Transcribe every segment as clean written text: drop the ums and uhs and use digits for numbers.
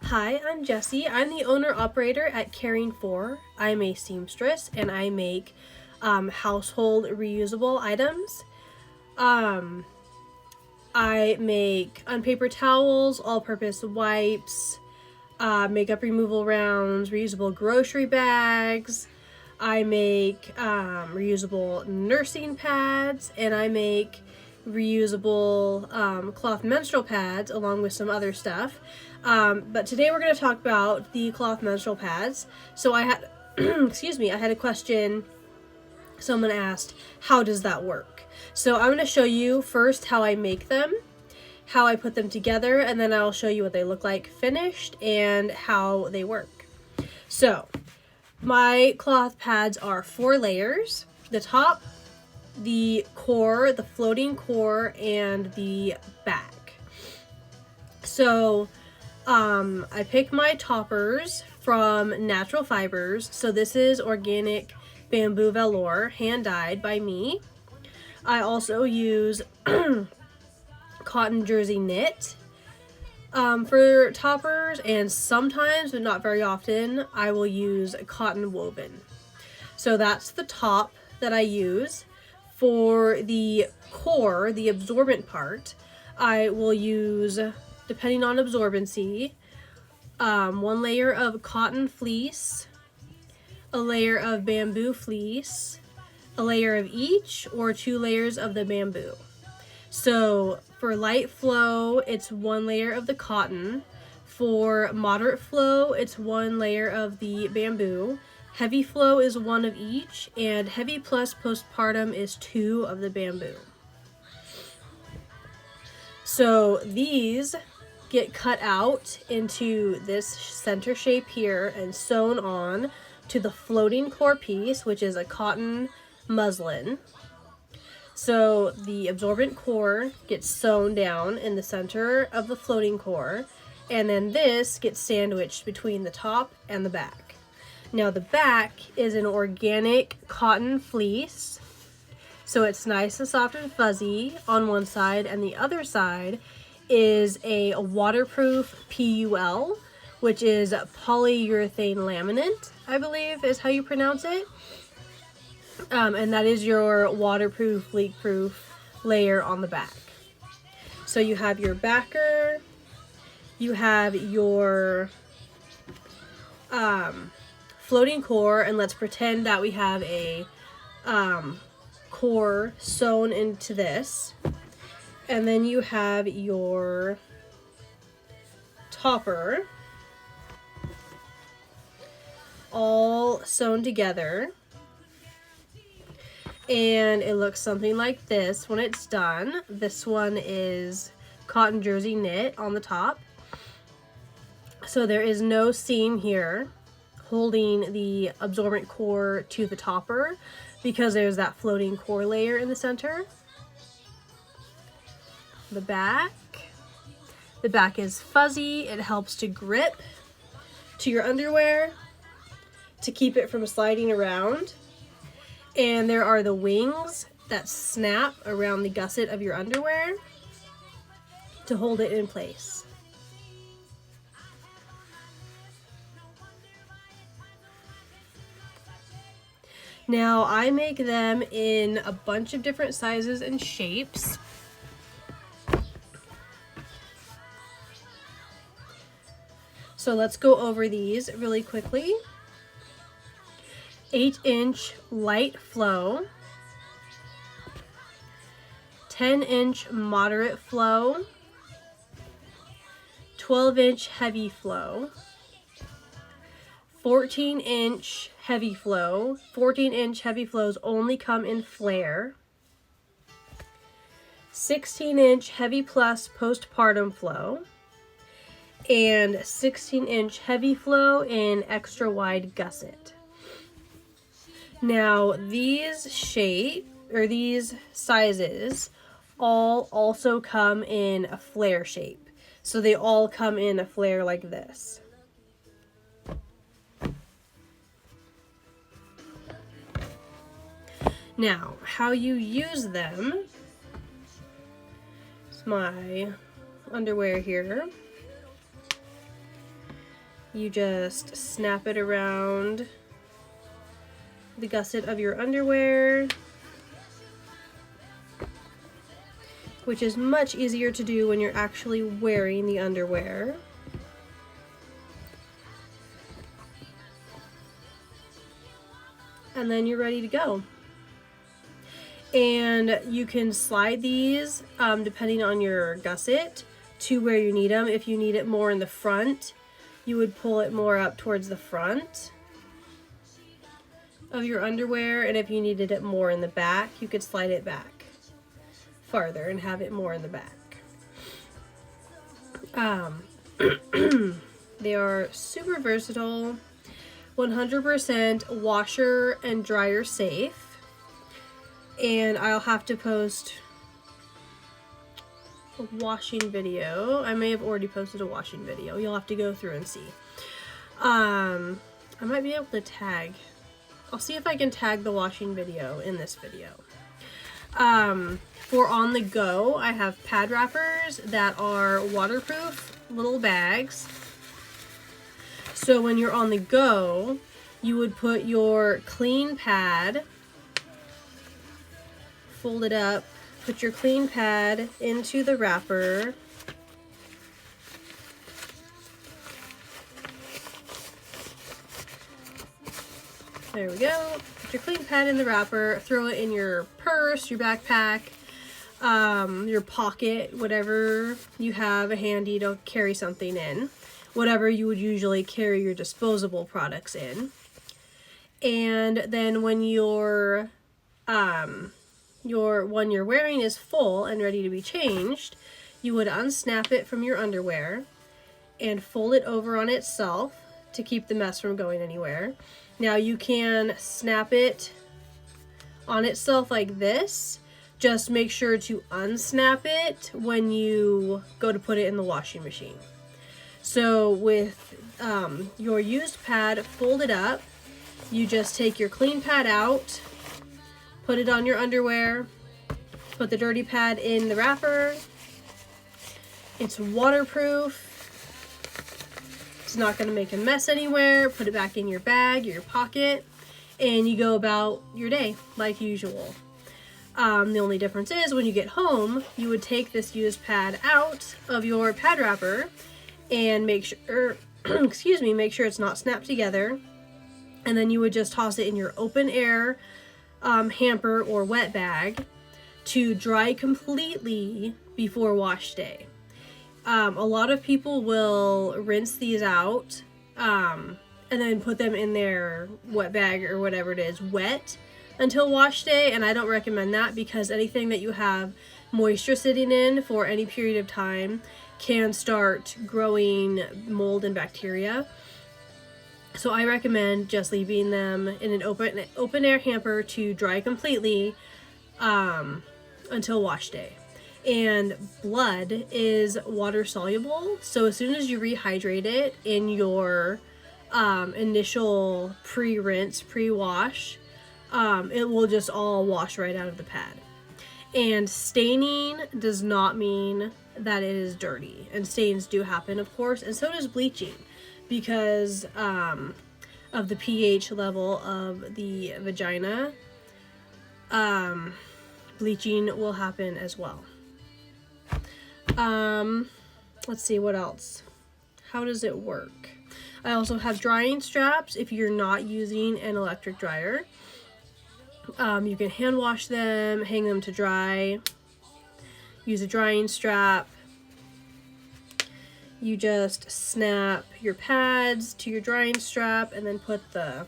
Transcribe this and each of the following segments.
Hi, I'm Jessie. I'm the owner-operator at Caring For. I'm a seamstress and I make household reusable items. Um, I make unpaper towels, all-purpose wipes, makeup removal rounds, reusable grocery bags. I make reusable nursing pads, and I make reusable cloth menstrual pads along with some other stuff. But today we're going to talk about the cloth menstrual pads. So I had, excuse me, I had a question. Someone asked, how does that work? So I'm going to show you first how I make them, how I put them together, and then I'll show you what they look like finished and how they work. So my cloth pads are 4 layers: the top, the core, the floating core, and the back. So I pick my toppers from Natural Fibers. So this is organic bamboo velour, hand dyed by me. I also use cotton jersey knit for toppers, and sometimes, but not very often, I will use cotton woven. So that's the top that I use. For the core, the absorbent part, I will use, depending on absorbency, 1 layer of cotton fleece, a layer of bamboo fleece, a layer of each, or 2 layers of the bamboo. So for light flow, it's 1 layer of the cotton. For moderate flow, it's 1 layer of the bamboo. Heavy flow is 1 of each, and heavy plus postpartum is 2 of the bamboo. So these get cut out into this center shape here and sewn on to the floating core piece, which is a cotton muslin. So the absorbent core gets sewn down in the center of the floating core, and then this gets sandwiched between the top and the back. Now the back is an organic cotton fleece, so it's nice and soft and fuzzy on one side, and the other side is a waterproof PUL, which is polyurethane laminate, I believe is how you pronounce it. And that is your waterproof, leak-proof layer on the back. So you have your backer, you have your floating core, and let's pretend that we have a core sewn into this. And then you have your topper all sewn together. And it looks something like this when it's done. This one is cotton jersey knit on the top. So there is no seam here holding the absorbent core to the topper because there's that floating core layer in the center. The back is fuzzy. It helps to grip to your underwear to keep it from sliding around. And there are the wings that snap around the gusset of your underwear to hold it in place. Now I make them in a bunch of different sizes and shapes. So let's go over these really quickly. 8-inch light flow, 10-inch moderate flow, 12-inch heavy flow, 14-inch heavy flow. 14-inch heavy flows only come in flare. 16-inch heavy plus postpartum flow, and 16-inch heavy flow in extra wide gusset. Now these sizes all also come in a flare shape. So they all come in a flare like this. Now, how you use them, it's my underwear here. You just snap it around the gusset of your underwear, which is much easier to do when you're actually wearing the underwear. And then you're ready to go. And you can slide these depending on your gusset to where you need them. If you need it more in the front, you would pull it more up towards the front of your underwear, and if you needed it more in the back, you could slide it back farther and have it more in the back. They are super versatile, 100% washer and dryer safe, and I'll have to post a washing video. I may have already posted a washing video. You'll have to go through and see. I might be able to tag. I'll see if I can tag the washing video in this video. For on the go, I have pad wrappers that are waterproof little bags. So when you're on the go, you would put your clean pad, fold it up, put your clean pad into the wrapper. There we go. Put your clean pad in the wrapper, throw it in your purse, your backpack, your pocket, whatever you have handy to carry something in. Whatever you would usually carry your disposable products in. And then when your one you're wearing is full and ready to be changed, you would unsnap it from your underwear and fold it over on itself to keep the mess from going anywhere. Now you can snap it on itself like this. Just make sure to unsnap it when you go to put it in the washing machine. So with your used pad folded up, you just take your clean pad out, put it on your underwear, put the dirty pad in the wrapper. It's waterproof. It's not going to make a mess anywhere. Put it back in your bag or your pocket, and you go about your day like usual. The only difference is when you get home, you would take this used pad out of your pad wrapper and make sure, excuse me, make sure it's not snapped together. And then you would just toss it in your open air hamper or wet bag to dry completely before wash day. A lot of people will rinse these out and then put them in their wet bag or whatever it is wet until wash day, and I don't recommend that because anything that you have moisture sitting in for any period of time can start growing mold and bacteria. So I recommend just leaving them in an open air hamper to dry completely until wash day. And blood is water soluble, so as soon as you rehydrate it in your initial pre-rinse, pre-wash, it will just all wash right out of the pad. And staining does not mean that it is dirty, and stains do happen, of course, and so does bleaching, because of the pH level of the vagina. Bleaching will happen as well. Let's see what else. How does it work? I also have drying straps if you're not using an electric dryer. You can hand wash them, hang them to dry, use a drying strap. You just snap your pads to your drying strap and then put the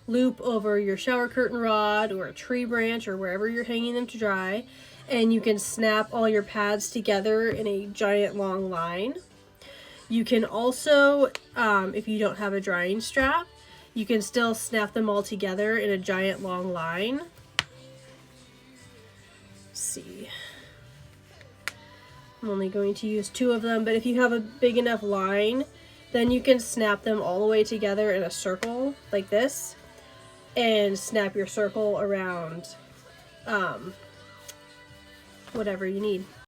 loop over your shower curtain rod or a tree branch or wherever you're hanging them to dry, and you can snap all your pads together in a giant long line. You can also, if you don't have a drying strap, you can still snap them all together in a giant long line. Let's see. I'm only going to use 2 of them, but if you have a big enough line, then you can snap them all the way together in a circle like this and snap your circle around whatever you need.